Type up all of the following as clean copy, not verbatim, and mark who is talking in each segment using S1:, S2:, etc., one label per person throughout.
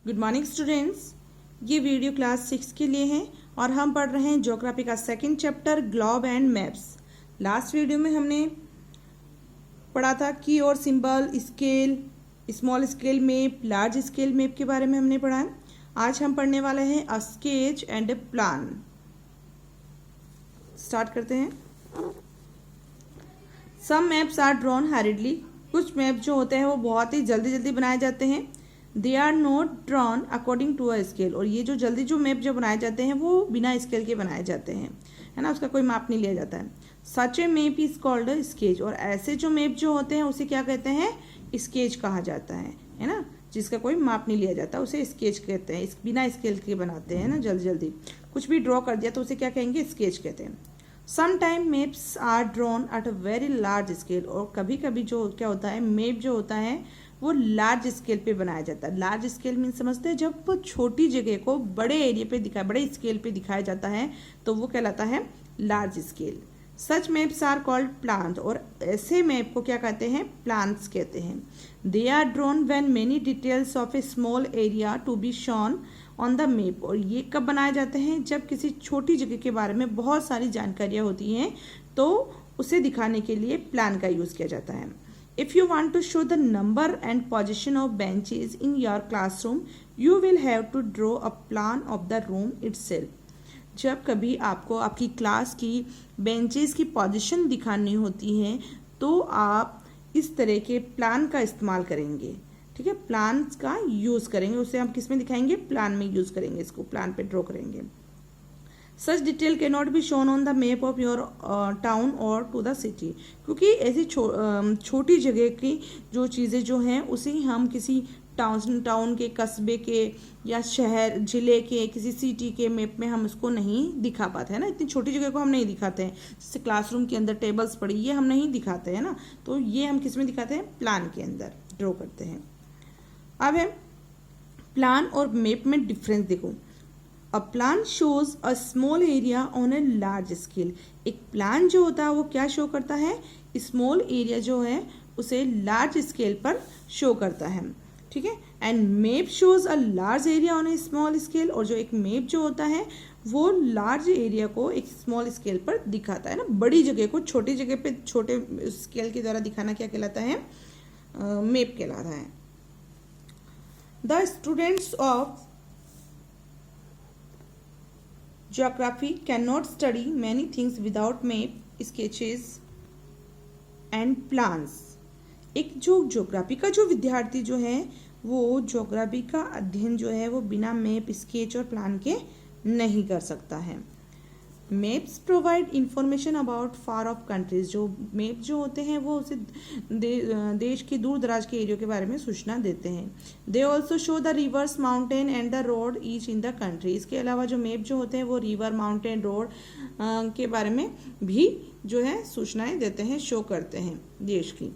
S1: Good morning students. ये video class 6 के लिए है और हम पढ़ रहे हैं ज्योग्राफी का second chapter globe and maps. Last video में हमने पढ़ा था की और symbol, scale, small scale map, large scale map के बारे में हमने पढ़ा है। आज हम पढ़ने वाले हैं a sketch and A plan. Start करते हैं। सम मैप्स आर ड्रॉन हरिडली। कुछ मैप जो होते हैं वो बहुत ही जल्दी जल्दी बनाए जाते हैं। They are not drawn according to a scale. और ये जो जल्दी जो मैप जो बनाए जाते हैं वो बिना स्केल के बनाए जाते हैं, है ना, उसका कोई माप नहीं लिया जाता है। Such a map is called a sketch. और ऐसे जो मैप जो होते हैं उसे क्या कहते हैं? स्केच कहा जाता है ना, जिसका कोई माप नहीं लिया जाता उसे स्केच कहते हैं। बिना स्केल के बनाते हैं ना, जल्दी जल्दी कुछ भी ड्रॉ कर दिया तो उसे क्या कहेंगे? स्केच कहते हैं। Some time maps are drawn at a very large scale. और कभी कभी जो क्या होता है, मैप जो होता है वो लार्ज स्केल पे बनाया जाता है। लार्ज स्केल मीन समझते हैं, जब वो छोटी जगह को बड़े एरिया पे दिखाया, बड़े स्केल पे दिखाया जाता है तो वो कहलाता है large scale. Such maps are called plans. और ऐसे मैप को क्या कहते हैं? प्लान्स कहते हैं। They are drawn when many details of a small area to be shown on the map. और ये कब बनाए जाते हैं? जब किसी छोटी जगह के बारे में बहुत सारी जानकारियाँ होती हैं तो उसे दिखाने के लिए प्लान का यूज़ किया जाता है। If you want to show the number and position of benches in your classroom, you will have to draw a plan of the room itself. जब कभी आपको आपकी क्लास की बेंचेस की पोजीशन दिखानी होती है तो आप इस तरह के प्लान का इस्तेमाल करेंगे। ठीक है, प्लान का यूज़ करेंगे। उसे हम किस में दिखाएंगे? प्लान में यूज़ करेंगे, इसको प्लान पे ड्रॉ करेंगे। सच डिटेल के not be shown on the map of your town और टू द सिटी। क्योंकि ऐसी छोटी जगह की जो चीज़ें जो हैं उसे हम किसी टाउन के, कस्बे के या शहर जिले के किसी सिटी के मैप में हम उसको नहीं दिखा पाते हैं ना। इतनी छोटी जगह को हम नहीं दिखाते हैं। जैसे क्लासरूम के अंदर टेबल्स पड़ी, ये हम नहीं दिखाते हैं ना, तो ये हम किस में दिखाते हैं? प्लान के अंदर ड्रॉ करते हैं। अब है प्लान और मैप में डिफरेंस देखो। A plan shows a small area on a large scale. एक प्लान जो होता है वो क्या शो करता है? स्मॉल एरिया जो है उसे लार्ज स्केल पर शो करता है। ठीक है, and map shows a large area on A small scale. और जो एक मैप जो होता है वो लार्ज एरिया को एक स्मॉल स्केल पर दिखाता है ना। बड़ी जगह को छोटी जगह पे छोटे स्केल के द्वारा दिखाना क्या कहलाता है? मैप कहलाता है। The students of Geography cannot study many things without map, sketches and plans. एक जो ज्योग्राफी का जो विद्यार्थी जो है वो ज्योग्राफी का अध्ययन जो है वो बिना मैप, स्केच और प्लान के नहीं कर सकता है। Maps provide information about far of countries. जो मैप जो होते हैं वो उसे देश के दूर दराज के एरियो के बारे में सूचना देते हैं। They also show the reverse, mountain and the road each in the country. इसके अलावा जो मैप जो होते हैं वो रिवर, माउंटेन, रोड के बारे में भी जो है सूचनाएं देते हैं, शो करते हैं देश की।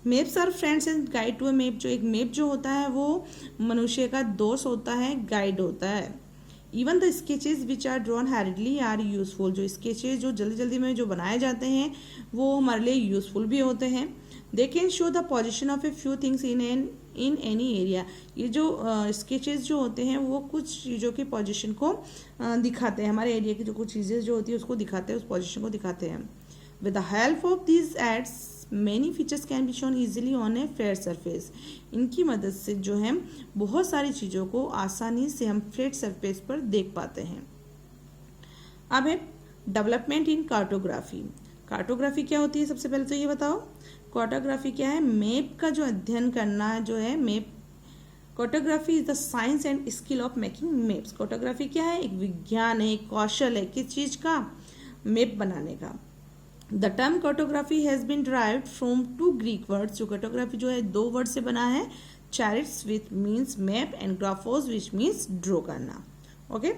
S1: Maps are friends and guide to a map. जो एक मैप जो होता है वो मनुष्य का दोस्त होता है, गाइड होता है। Even the sketches which are drawn hurriedly are useful. जो स्केचेज जो जल्दी जल्दी में जो बनाए जाते हैं वो हमारे लिए यूजफुल भी होते हैं। They can show the position of a few things in any area. ये जो स्केचेज जो होते हैं वो कुछ चीज़ों की पोजिशन को दिखाते हैं, हमारे एरिया की जो कुछ चीज़ें जो होती है उसको दिखाते हैं, उस पोजिशन को दिखाते हैं। With the help of these aids many features can be shown easily on a flat surface. इनकी मदद से जो है बहुत सारी चीज़ों को आसानी से हम फ्लैट सरफेस पर देख पाते हैं। अब है डेवलपमेंट इन कार्टोग्राफी। कार्टोग्राफी क्या होती है? सबसे पहले तो ये बताओ, कार्टोग्राफी क्या है? मैप का जो अध्ययन करना जो है map. Cartography is the science and skill of making maps. Cartography क्या है? एक विज्ञान है, एक कौशल है, किस चीज़ का? मैप बनाने का। The term cartography has been derived from two Greek words. जो कार्टोग्राफी जो है दो वर्ड से बना है, chartes which means map and graphos which means draw करना। Okay,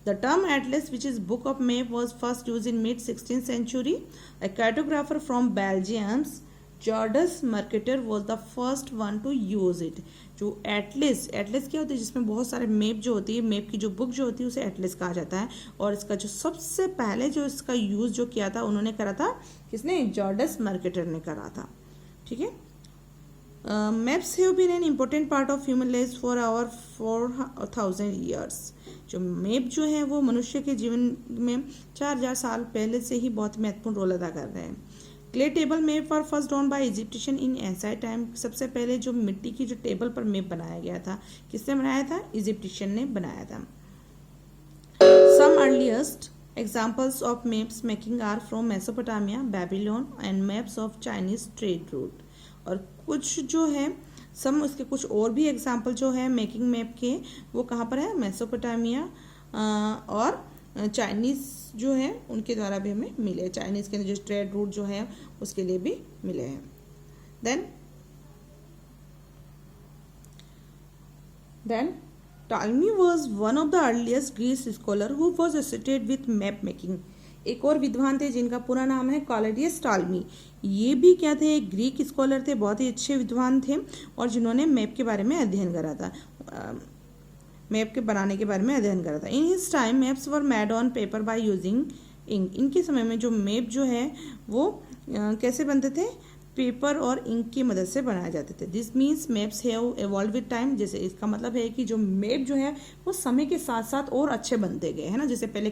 S1: the term atlas which is book of map was first use in mid 16th century. A cartographer from Belgium, Gerardus Mercator was the first one to use it. जो atlas क्या होती है? जिसमें बहुत सारे map जो होती है, मैप की जो बुक जो होती है उसे एटलस कहा जाता है। और इसका जो सबसे पहले जो इसका यूज जो किया था उन्होंने करा था, किसने? जॉर्डस मर्केटर ने करा था। ठीक है, maps have been an important part of human life for our 4000 years. जो मैप जो है वो मनुष्य के जीवन में 4000 साल पहले से ही बहुत महत्वपूर्ण रोल अदा कर रहे हैं। Clay table map were first drawn by Egyptian in ancient time. सबसे पहले जो मिट्टी की जो टेबल पर मैप बनाया गया था, किसने बनाया था? इजिप्शियन ने बनाया था। Some earliest examples of maps making are from Mesopotamia, Babylon and maps of Chinese trade route. और कुछ जो है इसके कुछ और भी एग्जाम्पल जो है मेकिंग मैप के, वो कहाँ पर है? मेसोपोटामिया और चाइनीज जो है उनके द्वारा भी हमें मिले। चाइनीज के जो ट्रेड रूट जो है उसके लिए भी मिले हैं। Then Ptolemy was one of the earliest Greek scholar who was associated with map making। एक और विद्वान थे जिनका पूरा नाम है क्लॉडियस टॉलमी। ये भी क्या थे? एक ग्रीक स्कॉलर थे, बहुत ही अच्छे विद्वान थे और जिन्होंने मैप के बारे में अध्ययन करा था, मैप के बनाने के बारे में अध्ययन करा था। In his time maps were made on paper by using ink. इनके समय में जो मैप जो है वो कैसे बनते थे? पेपर और इंक की मदद से बनाए जाते थे। This means maps have evolve with time. जैसे इसका मतलब है कि जो मैप जो है वो समय के साथ साथ और अच्छे बनते गए, है ना। जैसे पहले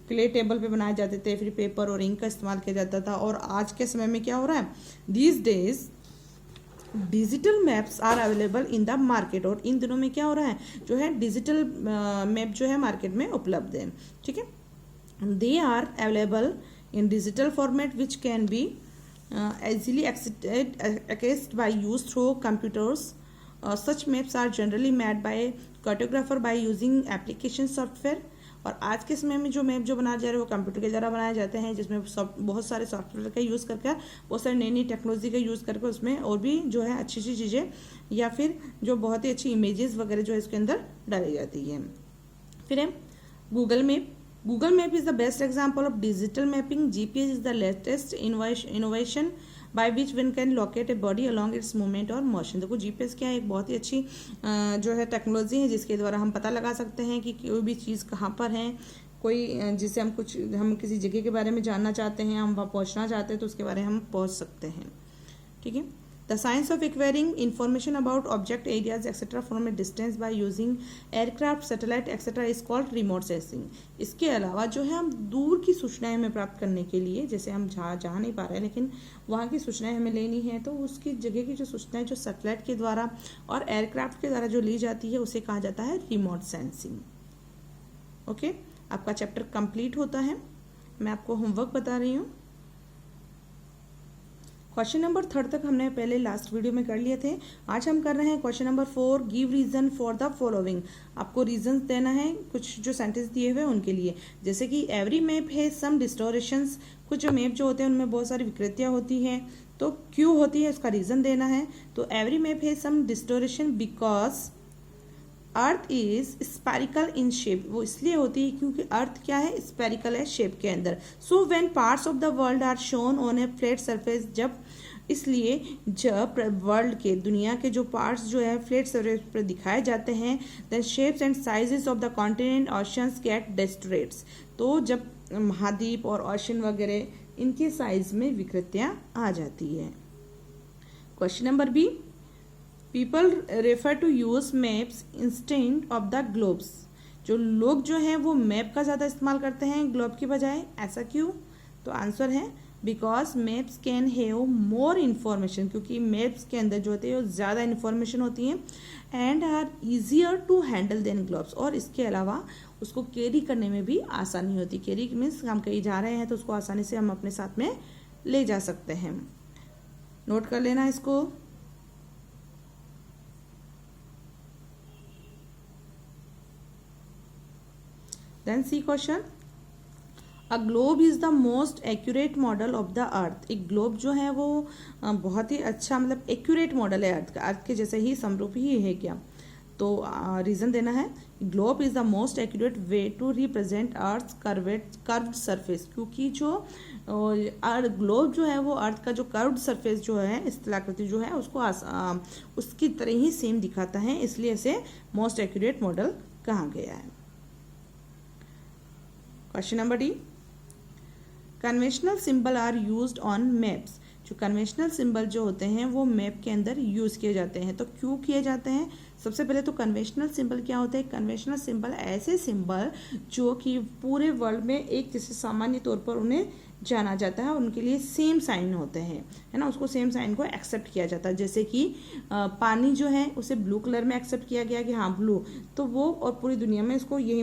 S1: क्ले टेबल पे बनाए जाते थे, फिर पेपर और इंक का इस्तेमाल किया जाता था, और आज के समय में क्या हो रहा है? These days digital maps are available in the market. और इन दिनों में क्या हो रहा है? जो है डिजिटल मैप जो है मार्केट में उपलब्ध है। ठीक है, they are available in digital format which can be easily accessed by use through computers. Such maps are generally made by cartographer by using application software। और आज के समय में जो मैप जो बनाए जा रहे हैं वो कंप्यूटर के द्वारा बनाए जाते हैं, जिसमें बहुत सारे सॉफ्टवेयर का यूज़ करके, बहुत सारी नई नई टेक्नोलॉजी का यूज़ करके उसमें और भी जो है अच्छी अच्छी चीज़ें या फिर जो बहुत ही अच्छी इमेजेस वगैरह जो है इसके अंदर डाली जाती है। फिर है Google map. Google Map is the best example of digital mapping. GPS is the latest innovation by which one can locate a body along its movement or motion। देखो GPS क्या है? एक बहुत ही अच्छी जो है टेक्नोलॉजी है जिसके द्वारा हम पता लगा सकते हैं कि कोई भी चीज़ कहाँ पर है। कोई जिससे हम किसी जगह के बारे में जानना चाहते हैं, हम वहाँ पहुँचना चाहते हैं, तो उसके बारे में हम पहुँच सकते हैं। ठीक है। The science of acquiring information about object areas etc. from a distance by using aircraft, satellite etc. is called remote sensing। इसके अलावा जो है हम दूर की सूचनाएं हमें प्राप्त करने के लिए, जैसे हम जा नहीं पा रहे हैं लेकिन वहाँ की सूचनाएं हमें लेनी है, तो उसकी जगह की जो सूचनाएं जो सैटेलाइट के द्वारा और एयरक्राफ्ट के द्वारा जो ली जाती है उसे कहा जाता है रिमोट सेंसिंग। ओके, आपका चैप्टर कंप्लीट होता है। मैं आपको होमवर्क बता रही हूँ। क्वेश्चन नंबर 3 तक हमने पहले लास्ट वीडियो में कर लिए थे। आज हम कर रहे हैं question number 4, give reason for the following. आपको रीजन देना है कुछ जो सेंटेंस दिए हुए उनके लिए। जैसे कि एवरी मैप है सम डिस्टोरेशंस। कुछ जो मैप जो होते हैं उनमें बहुत सारी विकृतियाँ होती हैं, तो क्यों होती है उसका रीजन देना है। तो एवरी मैप है some distortion because earth is spherical in shape. वो इसलिए होती है क्योंकि अर्थ क्या है? स्पेरिकल है शेप के अंदर। So when parts of the world are shown on a flat surface, जब वर्ल्ड के दुनिया के जो पार्ट्स जो है फ्लैट सरफेस पर दिखाए जाते हैं, then shapes and sizes of the continent oceans get distorted. तो जब महाद्वीप और ओशन वगैरह इनके साइज में विकृतियाँ आ जाती है। Question number B, people refer to use maps instead of the globes. जो लोग जो हैं वो मैप का ज़्यादा इस्तेमाल करते हैं ग्लोब की बजाय, ऐसा क्यों? तो आंसर है because maps can have more information. क्योंकि मैप्स के अंदर जो होते हैं वो ज़्यादा इन्फॉर्मेशन होती हैं and are easier to handle than globes. और इसके अलावा उसको कैरी करने में भी आसानी होती है। कैरी मीन्स हम कहीं जा रहे हैं तो उसको आसानी से हम अपने साथ में ले जा सकते हैं। नोट कर लेना इसको। Then see question, a globe is the most accurate model of the earth। एक ग्लोब जो है वो बहुत ही अच्छा मतलब एक्यूरेट मॉडल है अर्थ का, अर्थ के जैसे ही समरूप ही है क्या। तो रीज़न देना है, globe is the most accurate way to represent earth curved surface. क्योंकि जो ग्लोब जो है वो अर्थ का जो कर्व्ड सरफेस जो है, स्थलाकृति जो है उसको उसकी तरह ही सेम दिखाता है, इसलिए इसे मोस्ट एक्यूरेट मॉडल कहा गया है। Question number D, conventional symbol are used on maps. जो कन्वेंशनल सिंबल जो होते हैं वो मैप के अंदर यूज़ किए जाते हैं। तो क्यों किए जाते हैं? सबसे पहले तो कन्वेंशनल सिंबल क्या होते हैं? कन्वेंशनल सिंबल ऐसे सिंबल जो कि पूरे वर्ल्ड में एक जैसे सामान्य तौर पर उन्हें जाना जाता है, उनके लिए सेम साइन होते हैं, है ना, उसको सेम साइन को एक्सेप्ट किया जाता है। जैसे कि पानी जो है उसे ब्लू कलर में एक्सेप्ट किया गया कि हाँ ब्लू, तो वो और पूरी दुनिया में इसको यही